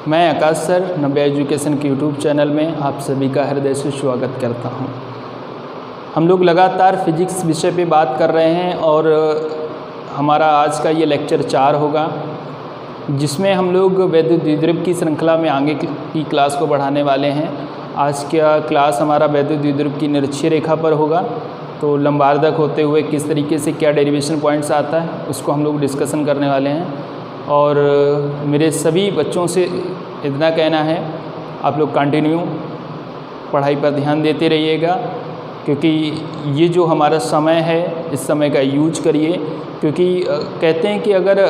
मैं आकाश सर नव्या एजुकेशन के YouTube channel में आप सभी का हृदय से स्वागत करता हूं। हम लोग लगातार फिजिक्स विषय पे बात कर रहे हैं और हमारा आज का ये लेक्चर 4 होगा, जिसमें हम लोग वैद्युत द्विध्रुव की श्रृंखला में आगे की क्लास को बढ़ाने वाले हैं। आज का क्लास हमारा वैद्युत द्विध्रुव की निरक्षीय रेखा पर होगा। तो लंबार्धक होते हुए किस तरीके से क्या डेरिवेशन पॉइंट्स आता है उसको हम लोग डिस्कशन करने वाले हैं। और मेरे सभी बच्चों से इतना कहना है, आप लोग कंटिन्यू पढ़ाई पर ध्यान देते रहिएगा, क्योंकि ये जो हमारा समय है इस समय का यूज करिए। क्योंकि कहते हैं कि अगर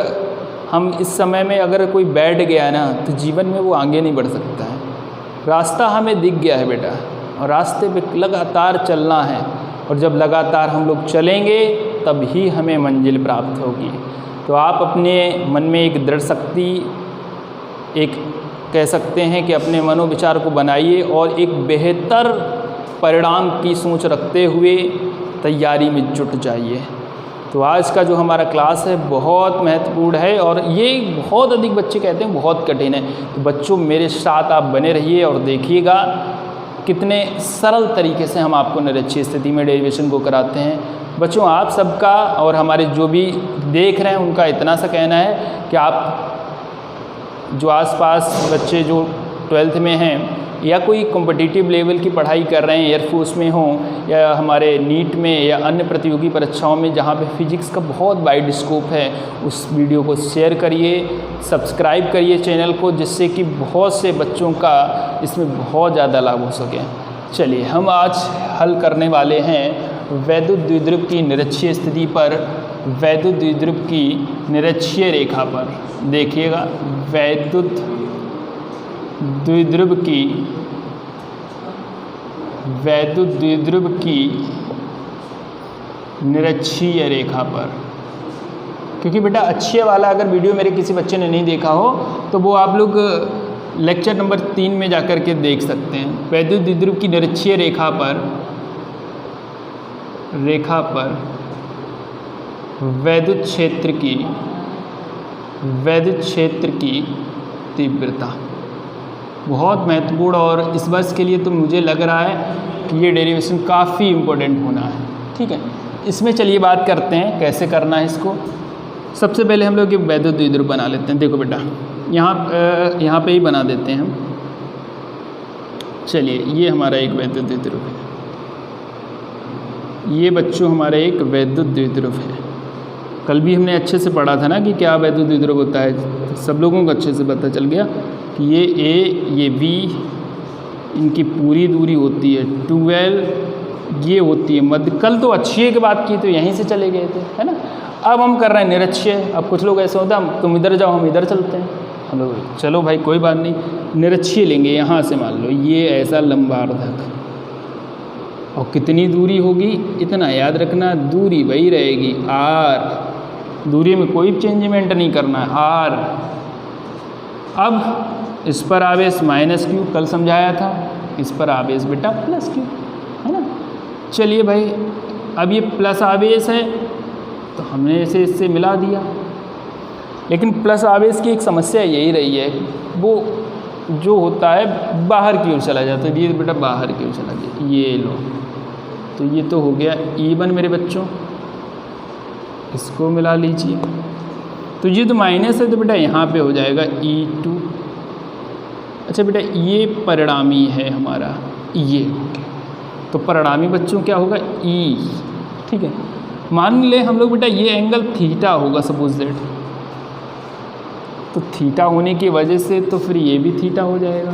हम इस समय में अगर कोई बैठ गया ना तो जीवन में वो आगे नहीं बढ़ सकता है। रास्ता हमें दिख गया है बेटा, और रास्ते पे लगातार चलना है, और जब लगातार हम लोग चलेंगे तब ही हमें मंजिल प्राप्त होगी। तो आप अपने मन में एक दृढ़ शक्ति, एक कह सकते हैं कि अपने मनोविचार को बनाइए और एक बेहतर परिणाम की सोच रखते हुए तैयारी में जुट जाइए। तो आज का जो हमारा क्लास है बहुत महत्वपूर्ण है, और ये बहुत अधिक बच्चे कहते हैं बहुत कठिन है। तो बच्चों मेरे साथ आप बने रहिए और देखिएगा कितने सरल तरीके से हम आपको निरक्षीय स्थिति में डेरिवेशन को कराते हैं। बच्चों आप सबका और हमारे जो भी देख रहे हैं उनका इतना सा कहना है कि आप जो आसपास बच्चे जो 12th में हैं या कोई कॉम्पिटिटिव लेवल की पढ़ाई कर रहे हैं, एयरफोर्स में हों या हमारे नीट में या अन्य प्रतियोगी परीक्षाओं में जहाँ पे फिजिक्स का बहुत वाइड स्कोप है, उस वीडियो को शेयर करिए, सब्सक्राइब करिए चैनल को, जिससे कि बहुत से बच्चों का इसमें बहुत ज़्यादा लाभ हो सके। चलिए हम आज हल करने वाले हैं वैद्युत द्विध्रुव की निरक्षीय स्थिति पर, वैद्युत द्विध्रुव की निरक्षीय रेखा पर। देखिएगा वैद्युत द्विध्रुव की निरक्षीय रेखा पर। क्योंकि बेटा अक्षीय वाला अगर वीडियो मेरे किसी बच्चे ने नहीं देखा हो तो वो आप लोग लेक्चर नंबर 3 में जाकर के देख सकते हैं। वैद्युत द्विध्रुव की निरक्षीय रेखा पर वैद्युत क्षेत्र की तीव्रता बहुत महत्वपूर्ण, और इस वर्ष के लिए तो मुझे लग रहा है कि ये डेरिवेशन काफ़ी इम्पोर्टेंट होना है। ठीक है, इसमें चलिए बात करते हैं कैसे करना है इसको। सबसे पहले हम लोग ये वैद्युत द्विध्रुव बना लेते हैं। देखो बेटा यहाँ पे ही बना देते हैं हम। चलिए ये हमारा एक वैद्युत द्विध्रुव है, ये बच्चों हमारा एक वैद्युत द्विध्रुव है। कल भी हमने अच्छे से पढ़ा था ना कि क्या वैद्युत द्विध्रुव होता है, सब लोगों को अच्छे से पता चल गया कि ये A ये B इनकी पूरी दूरी होती है 12, ये होती है मध्य। कल तो अक्षीय की बात की तो यहीं से चले गए थे, है ना। अब हम कर रहे हैं निरक्षीय। अब कुछ लोग ऐसे होता है तुम इधर जाओ हम इधर चलते हैं, हम लोग चलो भाई कोई बात नहीं, निरक्षीय लेंगे। यहाँ से मान लो ये ऐसा लंबार्धक, और कितनी दूरी होगी इतना याद रखना, दूरी वही रहेगी R, दूरी में कोई चेंजमेंट नहीं करना है R। अब इस पर आवेश -q, कल समझाया था, इस पर आवेश बेटा +q, है ना। चलिए भाई अब ये प्लस आवेश है तो हमने इसे इससे मिला दिया, लेकिन प्लस आवेश की एक समस्या यही रही है, वो जो होता है बाहर की ओर चला जाता है। ये बेटा बाहर की ओर चला गया, ये लो, तो ये तो हो गया E1 मेरे बच्चों, इसको मिला लीजिए। तो ये तो माइनस है तो बेटा यहाँ पे हो जाएगा E2। अच्छा बेटा ये परिणामी है हमारा, ये हो गया, तो परिणामी बच्चों क्या होगा E। ठीक है, मान ले हम लोग बेटा ये एंगल थीटा होगा सपोज दैट, तो थीटा होने की वजह से तो फिर ये भी थीटा हो जाएगा।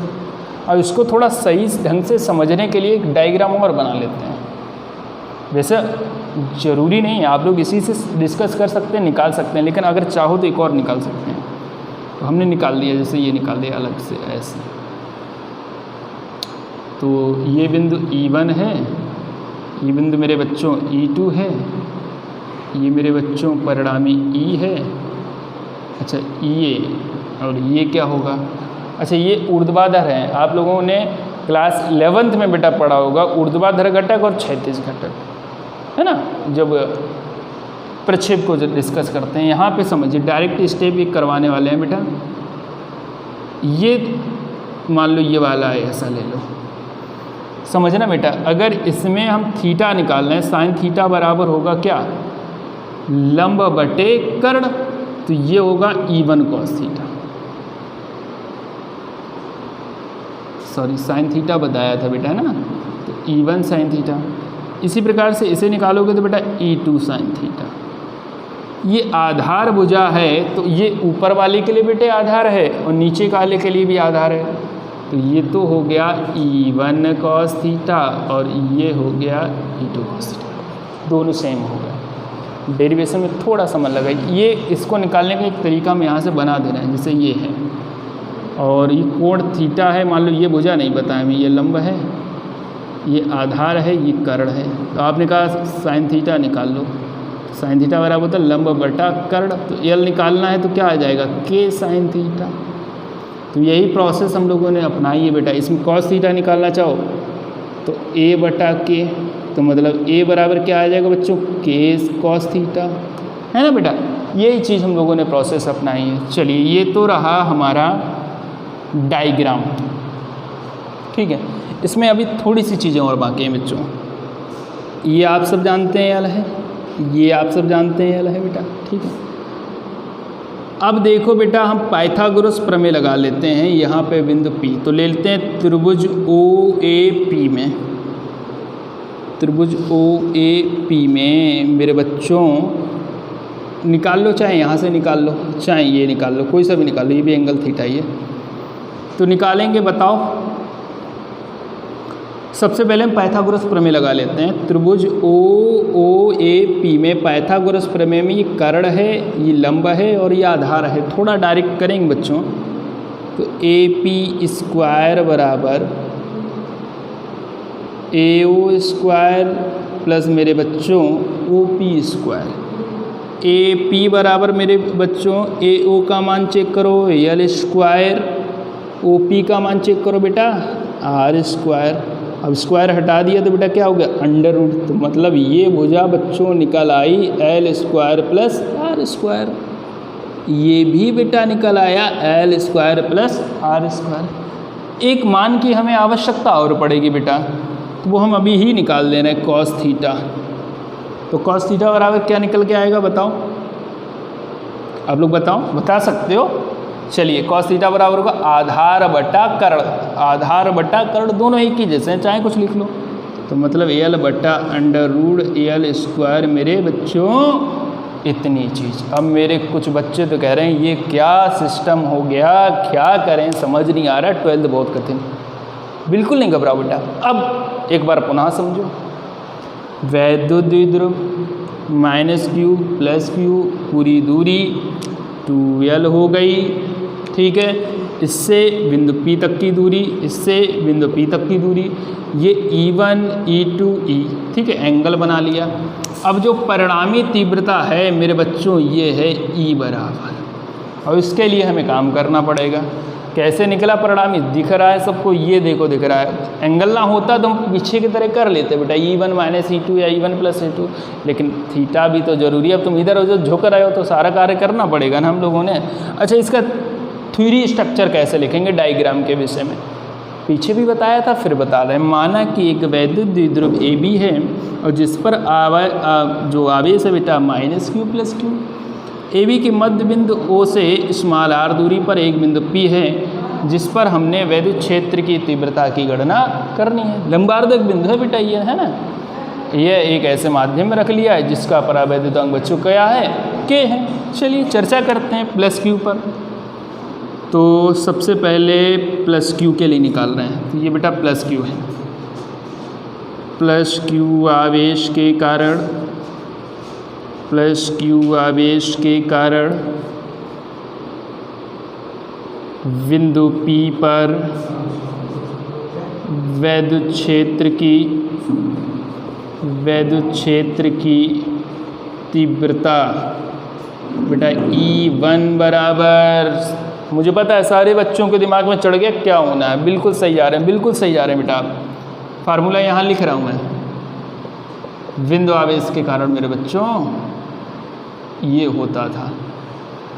अब इसको थोड़ा सही ढंग से समझने के लिए एक डायग्राम और बना लेते हैं। वैसे ज़रूरी नहीं है, आप लोग इसी से डिस्कस कर सकते हैं, निकाल सकते हैं, लेकिन अगर चाहो तो एक और निकाल सकते हैं। तो हमने निकाल दिया, जैसे ये निकाल दिया अलग से ऐसे। तो ये बिंदु E1 है, ये बिंदु मेरे बच्चों E2 है, ये मेरे बच्चों परिणामी E है। अच्छा ये, और ये क्या होगा, अच्छा ये ऊर्ध्वाधर है। आप लोगों ने क्लास 11th में बेटा पढ़ा होगा ऊर्ध्वाधर घटक और क्षैतिज घटक, है ना, जब प्रक्षेप को डिस्कस करते हैं। यहाँ पे समझिए डायरेक्ट स्टेप एक करवाने वाले हैं बेटा। ये मान लो ये वाला है, ऐसा ले लो, समझना बेटा। अगर इसमें हम थीटा निकाल रहे हैं, साइन थीटा बराबर होगा क्या, लंब बटे कर्ण, तो ये होगा E1 cos theta, sorry sine theta बताया था बेटा, है ना, तो E1 साइन थीटा। इसी प्रकार से इसे निकालोगे तो बेटा E2 साइन थीटा। ये आधार भुजा है, तो ये ऊपर वाले के लिए बेटे आधार है और नीचे वाले के लिए भी आधार है, तो ये तो हो गया E1 cos थीटा और ये हो गया E2 cos थीटा, दोनों सेम हो गया। डेरिवेशन में थोड़ा समय लगा, ये इसको निकालने का एक तरीका हम यहाँ से बना दे रहे हैं, जैसे ये है और ये कोण थीटा है, मान लो ये भुजा नहीं बताया हमें, ये लंब है, ये आधार है, ये कर्ण है, तो आपने कहा साइन थीटा निकाल लो, साइन थीटा बराबर होता है लंब बटा कर्ण, तो एल निकालना है तो क्या आ जाएगा के साइन थीटा। तो यही प्रोसेस हम लोगों ने अपनाई है बेटा। इसमें कॉस थीटा निकालना चाहो तो ए बटा के, तो मतलब ए बराबर क्या आ जाएगा बच्चों, के कॉस थीटा, है ना बेटा। यही चीज़ हम लोगों ने प्रोसेस अपनाई है। चलिए ये तो रहा हमारा डायग्राम, ठीक है। इसमें अभी थोड़ी सी चीज़ें और बाकी हैं बच्चों। ये आप सब जानते हैं एल है, ये आप सब जानते हैं एल है बेटा, ठीक है। अब देखो बेटा हम पाइथागोरस प्रमेय लगा लेते हैं यहाँ पे बिंदु P, तो ले लेते हैं त्रिभुज OAP में, त्रिभुज OAP में मेरे बच्चों निकाल लो, चाहे यहाँ से निकाल लो, चाहे ये निकाल लो, कोई सा भी निकाल लो, ये भी एंगल थीटा ही है, तो निकालेंगे। बताओ, सबसे पहले हम पाइथागोरस प्रमेय लगा लेते हैं। त्रिभुज OAP में पाइथागोरस प्रमेय में ये कर्ण है, ये लंब है और ये आधार है। थोड़ा डायरेक्ट करेंगे बच्चों, तो AP स्क्वायर बराबर AO स्क्वायर प्लस मेरे बच्चों OP स्क्वायर। AP बराबर मेरे बच्चों AO का मान चेक करो L स्क्वायर, OP का मान चेक करो बेटा R स्क्वायर। अब स्क्वायर हटा दिया तो बेटा क्या हो गया, अंडर रूट, तो मतलब ये भुजा बच्चों निकल आई L square plus R square. ये भी बेटा निकल आया L square plus R square. एक मान की हमें आवश्यकता और पड़ेगी बेटा, तो वो हम अभी ही निकाल दे रहे हैं, कॉस थीटा। तो कॉस थीटा बराबर क्या निकल के आएगा बताओ, आप लोग बताओ, बता सकते हो। चलिए कॉस थीटा बराबर होगा आधार बटा कर्ण, आधार बटा कर्ण दोनों एक ही जैसे हैं, चाहे कुछ लिख लो, तो मतलब एल बटा अंडर रूट एल स्क्वायर मेरे बच्चों इतनी चीज़। अब मेरे कुछ बच्चे तो कह रहे हैं ये क्या सिस्टम हो गया, क्या करें समझ नहीं आ रहा, 12th बहुत कठिन। बिल्कुल नहीं घबराओ बेटा, अब एक बार पुनः समझो। वैद्युत द्विध्रुव -q + q पूरी दूरी 2l हो गई, ठीक है। इससे बिंदु P तक की दूरी, इससे बिंदु P तक की दूरी, ये E1 E2 E, ठीक है, एंगल बना लिया। अब जो परिणामी तीव्रता है मेरे बच्चों ये है E बराबर, और इसके लिए हमें काम करना पड़ेगा। कैसे निकला परिणामी, दिख रहा है सबको, ये देखो दिख रहा है। एंगल ना होता तो हम पीछे की तरह कर लेते बेटा, E1 - E2 या E1 + E2, लेकिन थीटा भी तो जरूरी है। अब तुम इधर उधर झुक रहे हो तो सारा कार्य करना पड़ेगा ना हम लोगों ने। अच्छा, इसका थ्योरी स्ट्रक्चर कैसे लिखेंगे डायग्राम के विषय में पीछे भी बताया था, फिर बता रहे हैं। माना कि एक वैद्युत द्विध्रुव AB है और जिस पर जो आवेश है बेटा -q + q। AB की मध्य बिंदु O से r दूरी पर एक बिंदु P है जिस पर हमने वैद्युत क्षेत्र की तीव्रता की गणना करनी है। लंबार्धक बिंदु है बेटा ये, है ना। ये एक ऐसे माध्यम में रख लिया है जिसका परावैद्युतांक बच्चों क्या है, K है। चलिए चर्चा करते हैं +q पर। तो सबसे पहले +q के लिए निकाल रहे हैं, तो ये बेटा +q है। +q आवेश के कारण, +q आवेश के कारण बिंदु P पर वैद्युत क्षेत्र की तीव्रता बेटा E1 बराबर, मुझे पता है सारे बच्चों के दिमाग में चढ़ गया क्या होना है। बिल्कुल सही जा रहे हैं, बिल्कुल सही जा रहे हैं बेटा। फार्मूला यहाँ लिख रहा हूँ मैं। बिंदु आवेश के कारण मेरे बच्चों ये होता था,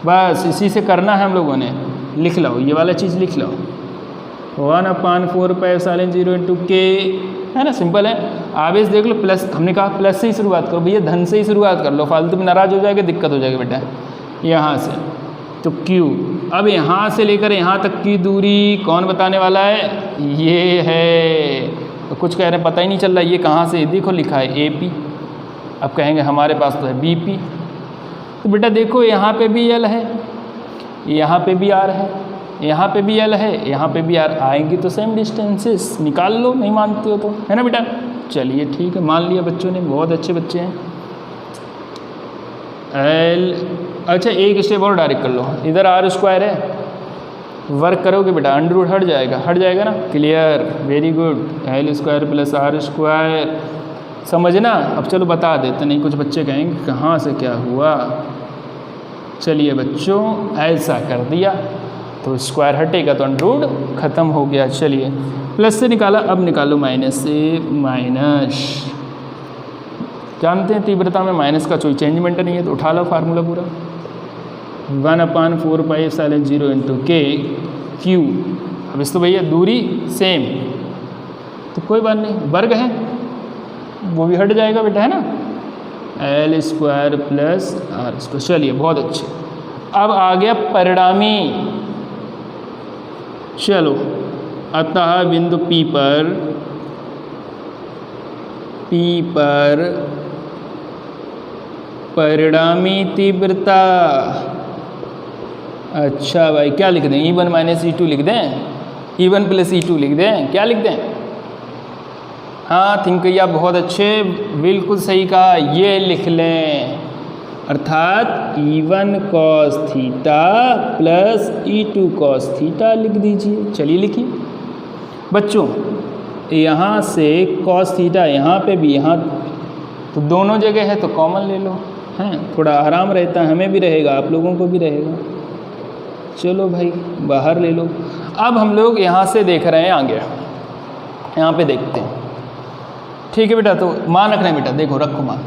बस इसी से करना है हम लोगों ने। लिख लो, ये वाला चीज़ लिख लो, 1/4πε0 इंटू के, है ना, सिंपल है। आवेश देख लो, प्लस, हमने कहा प्लस से ही शुरुआत करो भैया, धन से ही शुरुआत कर लो, फालतू में नाराज़ हो जाएगा, दिक्कत हो जाएगी बेटा। यहाँ से तो Q, अब यहाँ से लेकर यहाँ तक की दूरी कौन बताने वाला है, ये है। तो कुछ कह रहे हैं पता ही नहीं चल रहा ये कहाँ से, देखो लिखा है AP, अब कहेंगे हमारे पास तो है BP। तो बेटा देखो यहाँ पे भी L है, यहाँ पे भी R है, यहाँ पे भी L है, यहाँ पे भी R, आएंगी तो सेम डिस्टेंसेस, निकाल लो, नहीं मानते हो तो, है ना बेटा। चलिए ठीक है, मान लिया बच्चों ने, बहुत अच्छे बच्चे हैं। L, अच्छा एक स्टेप और डायरेक्ट कर लो, इधर R² है, वर्क करोगे बेटा अंडर हट जाएगा ना, clear, very good. L² + R², समझना। अब चलो बता देते, नहीं कुछ बच्चे कहेंगे कहाँ से क्या हुआ। चलिए बच्चों ऐसा कर दिया तो स्क्वायर हटेगा तो अंडर ख़त्म हो गया। चलिए प्लस से निकाला, अब निकालो माइनस से, माइनस, जानते हैं तीव्रता में माइनस का कोई चेंजमेंट नहीं है, तो उठा लो फार्मूला पूरा, 1/4πε0 इंटू के Q। अब इस तो भैया दूरी सेम, तो कोई बात नहीं, वर्ग है वो भी हट जाएगा बेटा, है ना, L² + R²। चलिए बहुत अच्छे। अब आ गया परिणामी। चलो, अतः बिंदु P पर परिणामी तीव्रता, अच्छा भाई क्या लिख दें, E1 - E2 लिख दें, E1 + E2 लिख दें, क्या लिख दें, हाँ थिंक किया, बहुत अच्छे, बिल्कुल सही कहा, ये लिख लें, अर्थात E1 cos θ + E2 cos θ लिख दीजिए। चलिए लिखिए बच्चों, यहाँ से cos θ यहाँ पे भी, यहाँ तो दोनों जगह है तो कॉमन ले लो, हैं, थोड़ा आराम रहता है, हमें भी रहेगा, आप लोगों को भी रहेगा। चलो भाई बाहर ले लो। अब हम लोग यहाँ से देख रहे हैं आगे, यहाँ पे देखते हैं, ठीक है बेटा। तो मान रखना है बेटा, देखो रखो मान,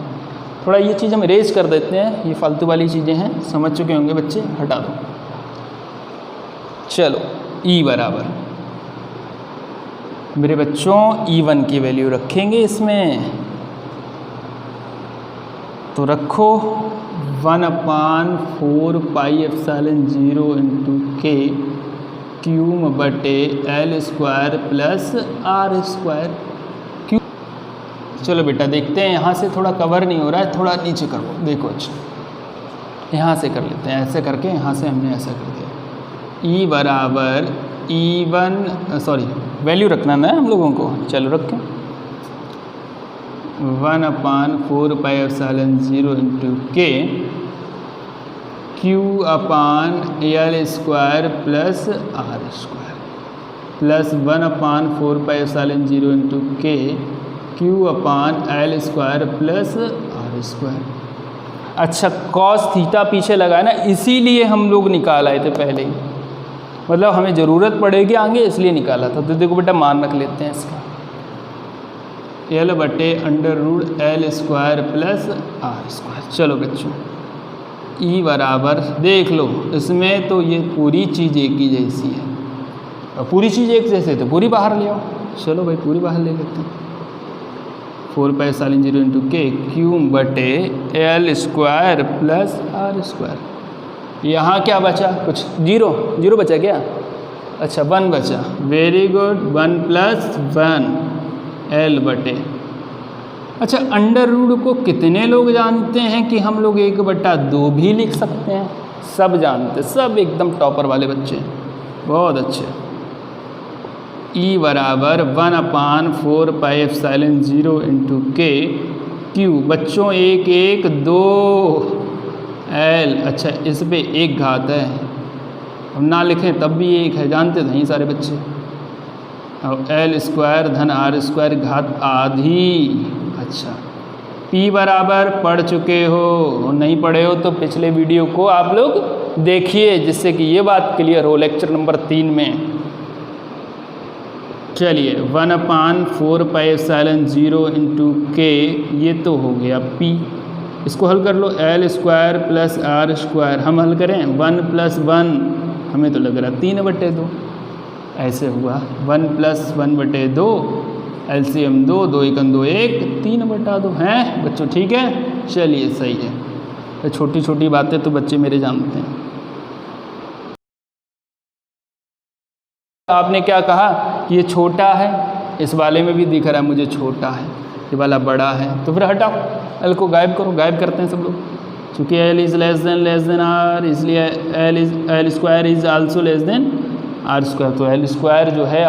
थोड़ा ये चीज़ हम रेज कर देते हैं, ये फालतू वाली चीज़ें हैं, समझ चुके होंगे बच्चे, हटा दो। चलो E बराबर, मेरे बच्चों E1 की वैल्यू रखेंगे इसमें, तो रखो 1/4πε0 इंटू के Q/L² + R²। चलो बेटा देखते हैं, यहाँ से थोड़ा कवर नहीं हो रहा है, थोड़ा नीचे करो, देखो अच्छा यहाँ से कर लेते हैं, ऐसे करके यहाँ से हमने ऐसा कर दिया। E बराबर E1, सॉरी वैल्यू रखना ना हम लोगों को, चलो रखें, 1/4πε0 इंटू के Q/L² + R² + 1/4πε0 इंटू के Q/L² + R²। अच्छा cos θ पीछे लगा है ना, इसीलिए हम लोग निकाल आए थे पहले ही, मतलब हमें ज़रूरत पड़ेगी आगे इसलिए निकाला था। तो देखो बेटा मान रख लेते हैं इसका, L/√L² + R²। चलो बच्चों E बराबर, देख लो इसमें तो ये पूरी चीज़ एक ही जैसी है, और पूरी चीज़ एक जैसे तो पूरी बाहर ले आओ। चलो भाई पूरी बाहर ले लेते हैं, 4πε0 इंटू के Q/L² + R²। यहाँ क्या बचा, कुछ जीरो बचा क्या, अच्छा 1 बचा, वेरी गुड, 1 + 1 L/, अच्छा अंडर रूट को कितने लोग जानते हैं कि हम लोग 1/2 भी लिख सकते हैं, सब जानते, सब एकदम टॉपर वाले बच्चे, बहुत अच्छे। E बराबर 1/4πε0 इंटू के Q, बच्चों 1 1 2 L, अच्छा इस पे 1 घात है, अब ना लिखें तब भी 1 है, जानते नहीं सारे बच्चे, और L² धन R² घात आधी। अच्छा P बराबर पढ़ चुके हो, नहीं पढ़े हो तो पिछले वीडियो को आप लोग देखिए, जिससे कि ये बात क्लियर हो, लेक्चर नंबर 3 में। चलिए 1/4πε0 इंटू के, ये तो हो गया P, इसको हल कर लो, L² + R², हम हल करें 1 + 1 हमें तो लग रहा है 3/2 ऐसे हुआ 1 + 1/2 LCM 2 2 × 2 1 3/2 हैं बच्चों, ठीक है। चलिए सही है, तो छोटी छोटी बातें तो बच्चे मेरे जानते हैं। आपने क्या कहा कि ये छोटा है, इस वाले में भी दिख रहा है मुझे छोटा है, ये वाला बड़ा है, तो फिर हटाओ, L को गायब करो। गायब करते हैं सब लोग, चूँकि L is less than R, इसलिए L² is also less than R²। तो L² जो है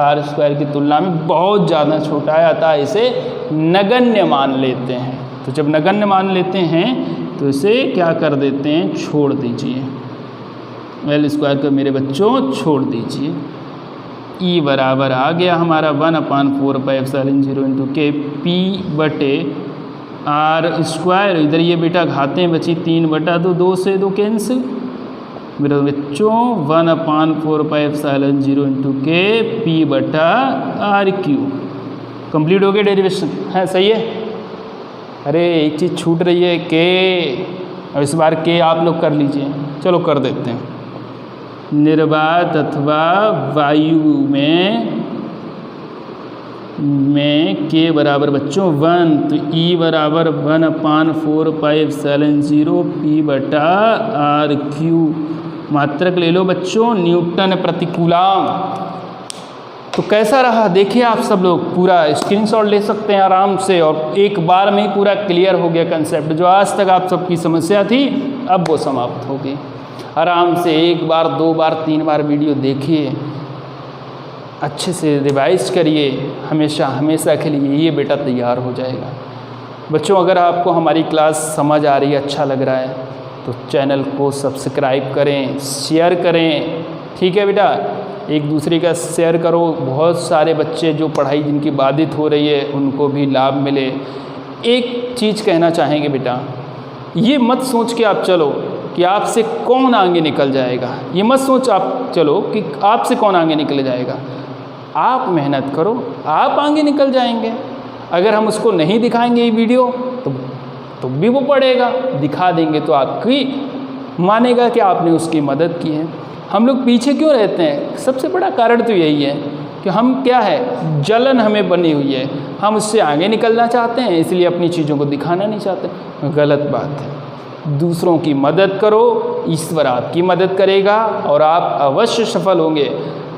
R² की तुलना में बहुत ज़्यादा छोटा है, अतः इसे नगण्य मान लेते हैं। तो जब नगण्य मान लेते हैं तो इसे क्या कर देते हैं, छोड़ दीजिए, L² को मेरे बच्चों छोड़ दीजिए। E बराबर आ गया हमारा 1/4πε0 K P/R²। इधर ये बेटा घातें बची 3/2, 2 से 2 कैंसिल मेरे बच्चों, 1/4πε0 K P/R³ कंप्लीट हो गया डेरिवेशन, है सही है। अरे एक चीज़ छूट रही है K, और इस बार K आप लोग कर लीजिए, चलो कर देते हैं। निर्वात अथवा वायु में K बराबर बच्चों 1, तो E बराबर 1/4πε0 P/R³। मात्रक ले लो बच्चों, न्यूटन प्रतिकूलाम। तो कैसा रहा देखिए आप सब लोग, पूरा स्क्रीनशॉट ले सकते हैं आराम से, और एक बार में ही पूरा क्लियर हो गया कंसेप्ट। जो आज तक आप सबकी समस्या थी अब वो समाप्त हो गई। आराम से 1 बार 2 बार 3 बार वीडियो देखिए, अच्छे से रिवाइज करिए, हमेशा हमेशा के लिए ये बेटा तैयार हो जाएगा। बच्चों अगर आपको हमारी क्लास समझ आ रही है, अच्छा लग रहा है, तो चैनल को सब्सक्राइब करें, शेयर करें, ठीक है बेटा। एक दूसरे का शेयर करो, बहुत सारे बच्चे जो पढ़ाई जिनकी बाधित हो रही है उनको भी लाभ मिले। एक चीज़ कहना चाहेंगे बेटा, ये मत सोच के आप चलो कि आपसे कौन आगे निकल जाएगा, ये मत सोच आप चलो कि आपसे कौन आगे निकल जाएगा। आप मेहनत करो, आप आगे निकल जाएंगे। अगर हम उसको नहीं दिखाएंगे ये वीडियो तो भी वो पढ़ेगा, दिखा देंगे तो आपकी मानेगा कि आपने उसकी मदद की है। हम लोग पीछे क्यों रहते हैं, सबसे बड़ा कारण तो यही है कि हम क्या है, जलन हमें बनी हुई है, हम उससे आगे निकलना चाहते हैं, इसलिए अपनी चीज़ों को दिखाना नहीं चाहते। गलत बात है। दूसरों की मदद करो, ईश्वर आपकी मदद करेगा और आप अवश्य सफल होंगे।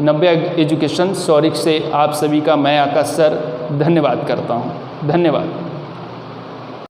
नव्या एजुकेशन सौरिक से आप सभी का मैं आकाश सर धन्यवाद करता हूँ। धन्यवाद।